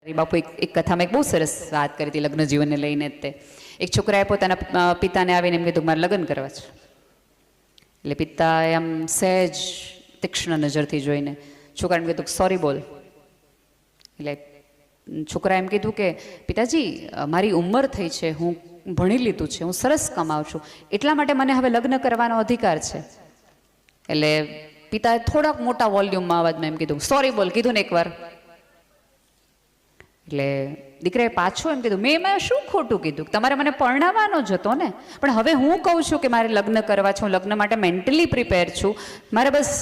બાપુ એક કથામાં એક બહુ સરસ વાત કરી હતી લગ્ન જીવનને લઈને. તે એક છોકરાએ પોતાના પિતાને આવીને એમ કીધું મારે લગ્ન કરવા છે. એટલે પિતાએ આમ સહેજ તીક્ષ્ણ નજરથી જોઈને છોકરાને કીધું સોરી બોલ. એટલે છોકરાએ એમ કીધું કે પિતાજી મારી ઉંમર થઈ છે, હું ભણી લીધું છે, હું સરસ કમાઉં છું, એટલા માટે મને હવે લગ્ન કરવાનો અધિકાર છે. એટલે પિતાએ થોડાક મોટા વોલ્યુમમાં અવાજમાં એમ કીધું સોરી બોલ કીધું ને એકવાર. એટલે દીકરાએ પાછું એમ કીધું મેં એમાં શું ખોટું કીધું, તમારે મને પરણાવવાનો જ હતો ને, પણ હવે હું કહું છું કે મારે લગ્ન કરવા છે, હું લગ્ન માટે મેન્ટલી પ્રિપેર છું, મારે બસ.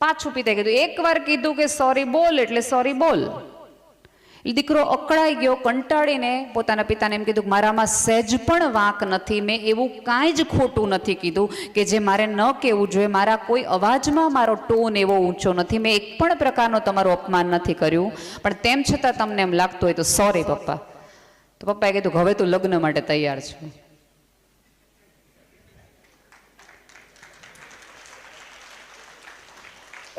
પાછું પિતાએ કીધું એકવાર કીધું કે સોરી બોલ એટલે સોરી બોલ. એ દીકરો અકળાઈ ગયો, કંટાળીને પોતાના પિતાને એમ કીધું કે મારામાં સહેજ પણ વાંક નથી, મેં એવું કાંઈ જ ખોટું નથી કીધું કે જે મારે ન કહેવું જોઈએ, મારા કોઈ અવાજમાં મારો ટોન એવો ઊંચો નથી, મેં એક પણ પ્રકારનો તમારું અપમાન નથી કર્યું, પણ તેમ છતાં તમને એમ લાગતું હોય તો સોરી પપ્પા. તો પપ્પાએ કીધું હવે તું લગ્ન માટે તૈયાર છું.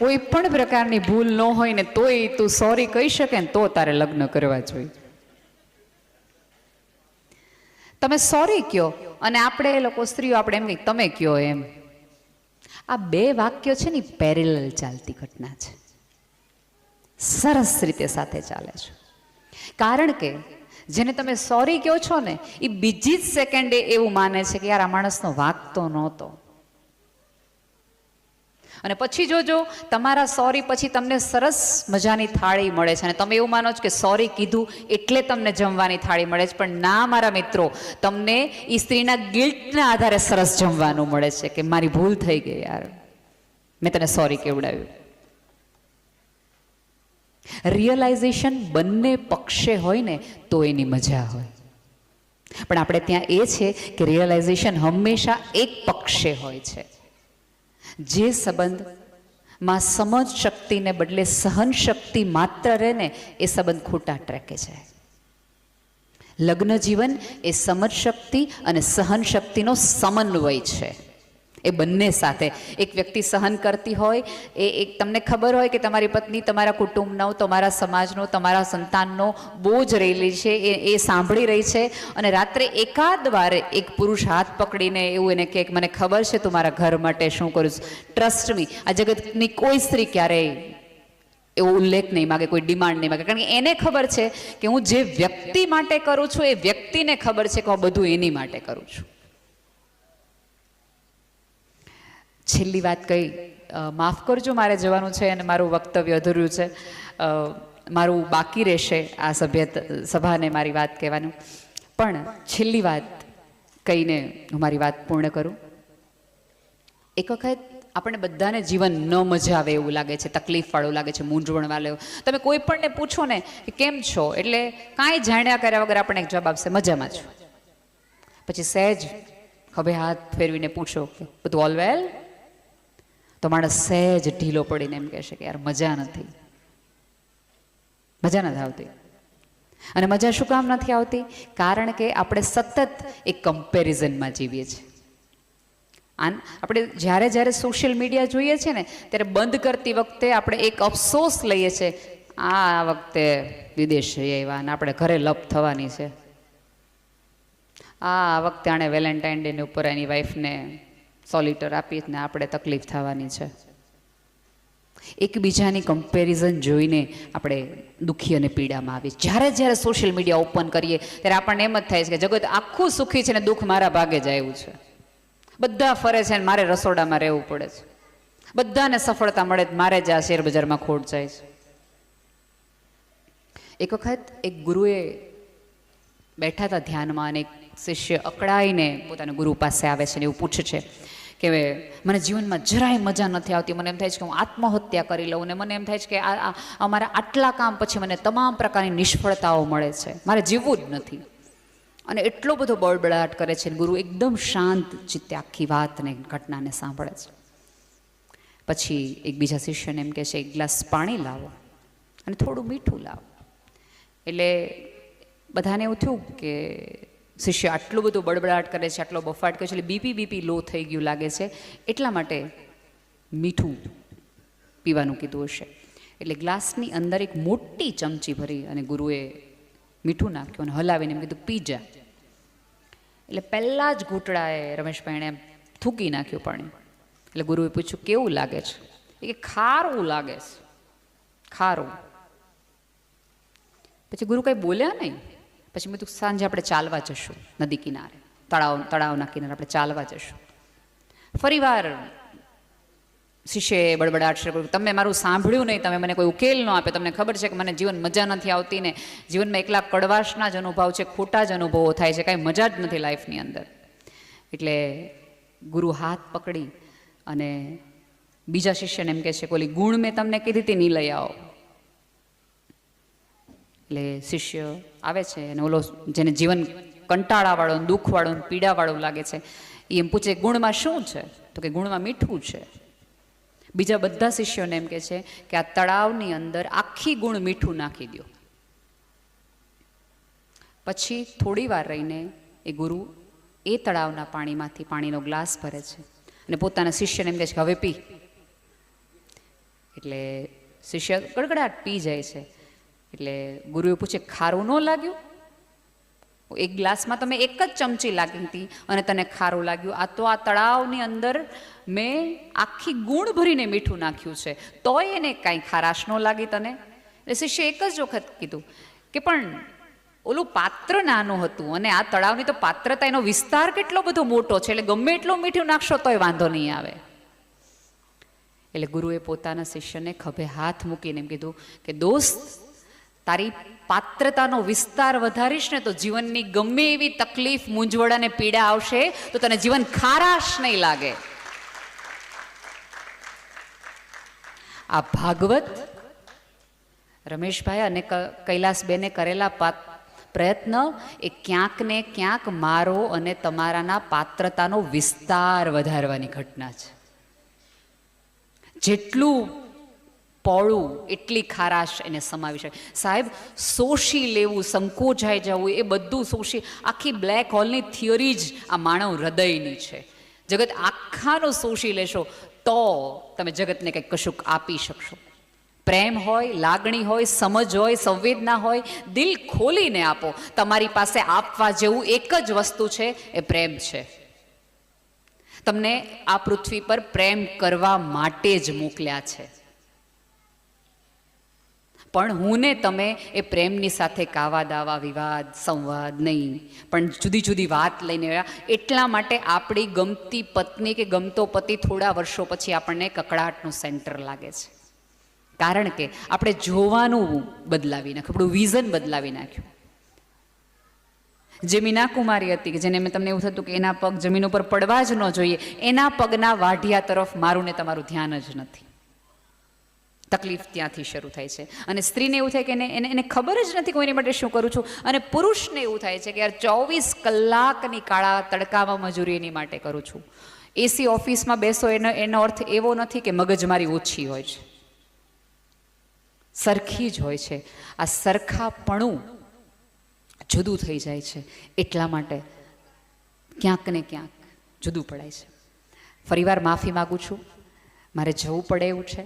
કોઈ પણ પ્રકારની ભૂલ ન હોય ને તોય તું સોરી કહી શકે ને તો તારે લગ્ન કરવા જોઈએ. તમે સોરી કયો અને આપણે એ લોકો સ્ત્રીઓ આપણે એમ કહી તમે કયો એમ. આ બે વાક્યો છે ને પેરેલલ ચાલતી ઘટના છે, સરસ રીતે સાથે ચાલે છે. કારણ કે જેને તમે સોરી કહો છો ને એ બીજી જ સેકન્ડે એવું માને છે કે યાર આ માણસનો વાંક તો નહોતો. અને પછી જોજો તમારા સોરી પછી તમને સરસ મજાની થાળી મળે છે અને તમે એવું માનો છો કે સોરી કીધું એટલે તમને જમવાની થાળી મળે છે, પણ ના મારા મિત્રો, તમને એ સ્ત્રીના ગિલ્ટના આધારે સરસ જમવાનું મળે છે કે મારી ભૂલ થઈ ગઈ યાર, મેં તને સોરી કેવડાવ્યું. રિયલાઇઝેશન બંને પક્ષે હોય ને તો એની મજા હોય, પણ આપણે ત્યાં એ છે કે રિયલાઇઝેશન હંમેશા એક પક્ષે હોય છે. જે સંબંધમાં સમજ શક્તિને બદલે સહન શક્તિ માત્ર રહે ને એ સંબંધ ખોટા ટ્રેકે છે. લગ્ન જીવન એ સમજ શક્તિ અને સહન શક્તિનો સમન્વય છે. એ બંને સાથે એક વ્યક્તિ સહન કરતી હોય, એક તમને ખબર હોય કે તમારી પત્ની તમારા કુટુંબનો, તમારા સમાજનો, તમારા સંતાનનો બોજ રહેલી છે, એ સાંભળી રહી છે, અને રાત્રે એકાદ વાર એક પુરુષ હાથ પકડીને એવું એને કહે કે મને ખબર છે તું મારા ઘર માટે શું કરું છું. ટ્રસ્ટ મી, આ જગતની કોઈ સ્ત્રી ક્યારેય એવો ઉલ્લેખ નહીં માગે, કોઈ ડિમાન્ડ નહીં માગે, કારણ કે એને ખબર છે કે હું જે વ્યક્તિ માટે કરું છું એ વ્યક્તિને ખબર છે કે હું બધું એની માટે કરું છું. છેલ્લી વાત કહી, માફ કરજો મારે જવાનું છે અને મારું વક્તવ્ય અધૂરું છે, મારું બાકી રહેશે આ સભાને મારી વાત કહેવાનું, પણ છેલ્લી વાત કહીને હું મારી વાત પૂર્ણ કરું. એક વખત આપણે બધાને જીવન ન મજા આવે એવું લાગે છે, તકલીફવાળું લાગે છે, મૂંઝવણવાળું. તમે કોઈ પણને પૂછો ને કે કેમ છો એટલે કાંઈ જાણ્યા કર્યા વગર આપણને એક જવાબ આપશે મજામાં છું. પછી સહેજ હવે હાથ ફેરવીને પૂછો કે બધું ઓલ વેલ, તો માણસ સહેજ ઢીલો પડીને એમ કહેશે કે યાર મજા નથી, મજા નથી આવતી. અને મજા શું કામ નથી આવતી? કારણ કે આપણે સતત એક કમ્પેરિઝનમાં જીવીએ છીએ. આપણે જ્યારે જ્યારે સોશિયલ મીડિયા જોઈએ છીએ ને ત્યારે બંધ કરતી વખતે આપણે એક અફસોસ લઈએ છીએ, આ વખતે વિદેશ જઈ આવ્યા અને આપણે ઘરે લપ થવાની છે, આ વખતે આણે વેલેન્ટાઇન ડેની ઉપર એની વાઈફને સોલિટર આપી ને આપણે તકલીફ થવાની છે. એકબીજાની કમ્પેરિઝન જોઈને આપણે દુઃખી અને પીડામાં આવીએ. જ્યારે જ્યારે સોશિયલ મીડિયા ઓપન કરીએ ત્યારે આપણને એમ જ થાય છે કે જગત આખું સુખી છે ને દુઃખ મારા ભાગે જ આવ્યું છે. બધા ફરે છે ને મારે રસોડામાં રહેવું પડે છે, બધાને સફળતા મળે મારે જ આ શેર બજારમાં ખોટ જાય છે. એક વખત એક ગુરુએ બેઠા હતા ધ્યાનમાં અને એક શિષ્ય અકળાઈને પોતાના ગુરુ પાસે આવે છે ને એવું પૂછે છે કે મને જીવનમાં જરાય મજા નથી આવતી, મને એમ થાય છે કે હું આત્મહત્યા કરી લઉં, ને મને એમ થાય છે કે અમારા આટલા કામ પછી મને તમામ પ્રકારની નિષ્ફળતાઓ મળે છે, મારે જીવવું જ નથી. અને એટલો બધો બળબડાટ કરે છે. ગુરુ એકદમ શાંત ચિત્તે આખી વાતને ઘટનાને સાંભળે છે. પછી એક બીજા શિષ્યને એમ કહે છે એક ગ્લાસ પાણી લાવો અને થોડું મીઠું લાવો. એટલે બધાને એવું થયું કે શિષ્ય આટલું બધું બળબડાટ કરે છે, આટલો બફાટ કરે છે, એટલે બીપી લો થઈ ગયું લાગે છે, એટલા માટે મીઠું પીવાનું કીધું હશે. એટલે ગ્લાસની અંદર એક મોટી ચમચી ભરી અને ગુરુએ મીઠું નાખ્યું અને હલાવીને એમ કીધું પી જા. એટલે પહેલાં જ ઘૂંટડાએ રમેશભાઈને એમ થૂકી નાખ્યું પાણી. એટલે ગુરુએ પૂછ્યું કેવું લાગે છે? એ કે ખારું લાગે છે, ખારું. પછી ગુરુ કંઈ બોલ્યા નહીં. પછી મેં કીધું સાંજે આપણે ચાલવા જશું નદી કિનારે, તળાવના કિનારે આપણે ચાલવા જશું. ફરીવાર શિષ્યએ બડબડાટ શરૂ કર્યું, તમે મારું સાંભળ્યું નહીં, તમે મને કોઈ ઉકેલ ન આપે, તમને ખબર છે કે મને જીવન મજા નથી આવતી ને જીવનમાં એકલા કડવાશના જ અનુભવ છે, ખોટા જ અનુભવો થાય છે, કાંઈ મજા જ નથી લાઈફની અંદર. એટલે ગુરુ હાથ પકડી અને બીજા શિષ્યને એમ કહે છે કે ઓલી ગુણ મેં તમને કીધી હતી નહીં લઈ આવો. એટલે શિષ્ય આવે છે અને ઓલો જેને જીવન કંટાળાવાળો, દુઃખવાળો, પીડાવાળો લાગે છે એ એમ પૂછે ગુણમાં શું છે? તો કે ગુણમાં મીઠું છે. બીજા બધા શિષ્યોને એમ કહે છે કે આ તળાવની અંદર આખી ગુણ મીઠું નાખી દો. પછી થોડી વાર રહીને એ ગુરુ એ તળાવના પાણીમાંથી પાણીનો ગ્લાસ ભરે છે અને પોતાના શિષ્યને એમ કહે છે કે હવે પી. એટલે શિષ્ય ગડગડાટ પી જાય છે. એટલે ગુરુએ પૂછે ખારું ન લાગ્યું? એક ગ્લાસમાં તમે એક જ ચમચી લાગી હતી અને તને ખારું લાગ્યું. આ તો આ તળાવની અંદર મેં આખી ગુણ ભરીને મીઠું નાખ્યું છે, તોય એને કાંઈ ખારાશ ન લાગી તને? એટલે શિષ્ય એક જ વખત કીધું કે પણ ઓલું પાત્ર નાનું હતું અને આ તળાવની તો પાત્રતા, એનો વિસ્તાર કેટલો બધો મોટો છે, એટલે ગમે એટલું મીઠું નાખશો તોય વાંધો નહીં આવે. એટલે ગુરુએ પોતાના શિષ્યને ખભે હાથ મૂકીને એમ કીધું કે દોસ્ત, તારી પાત્રતાનો વિસ્તાર વધારીશ ને તો જીવનની ગમે એવી તકલીફ, મૂંઝવણ અને પીડા આવશે તો તને જીવન ખારાશ નહીં લાગે. આ ભાગવત રમેશભાઈ અને કૈલાસબેને કરેલા પ્રયત્ન એ ક્યાંક ને ક્યાંક મારો અને તમારાના પાત્રતાનો વિસ્તાર વધારવાની ઘટના છે. જેટલું પોળું એટલી ખારાશ એને સમાવી શકે. સાહેબ, શોષી લેવું, સંકોચાઈ જવું, એ બધું શોષી, આખી બ્લેક હોલની થિયરી જ આ માનવ હૃદયની છે. જગત આખાનું શોષી લેશો તો તમે જગતને કંઈક કશુંક આપી શકશો. પ્રેમ હોય, લાગણી હોય, સમજ હોય, સંવેદના હોય, દિલ ખોલીને આપો. તમારી પાસે આપવા જેવું એક જ વસ્તુ છે, એ પ્રેમ છે. તમને આ પૃથ્વી પર પ્રેમ કરવા માટે જ મોકલ્યા છે. પણ હું ને તમે એ પ્રેમની સાથે કાવા દાવા, વિવાદ, સંવાદ નહીં, પણ જુદી જુદી વાત લઈને આવ્યા. એટલા માટે આપણી ગમતી પત્ની કે ગમતો પતિ થોડા વર્ષો પછી આપણને કકડાટનું સેન્ટર લાગે છે. કારણ કે આપણે જોવાનું બદલાવી નાખ્યું, આપણું વિઝન બદલાવી નાખ્યું. જે મીના કુમારી હતી કે જેને મેં તમને એવું થતું કે એના પગ જમીન ઉપર પડવા જ ન જોઈએ, એના પગના વાઢિયા તરફ મારું ને તમારું ધ્યાન જ નથી. તકલીફ ત્યાંથી શરૂ થાય છે. અને સ્ત્રીને એવું થાય કે એને ખબર જ નથી કોઈની માટે શું કરું છું. અને પુરુષને એવું થાય છે કે યાર 24 કલાકની કાળા તડકામાં મજૂરી એની માટે કરું છું. એસી ઓફિસમાં બેસો એનો અર્થ એવો નથી કે મગજમારી ઓછી હોય છે, સરખી જ હોય છે. આ સરખાપણું જુદું થઈ જાય છે, એટલા માટે ક્યાંક ને ક્યાંક જુદું પડાય છે. ફરીવાર માફી માગું છું, મારે જવું પડે એવું છે.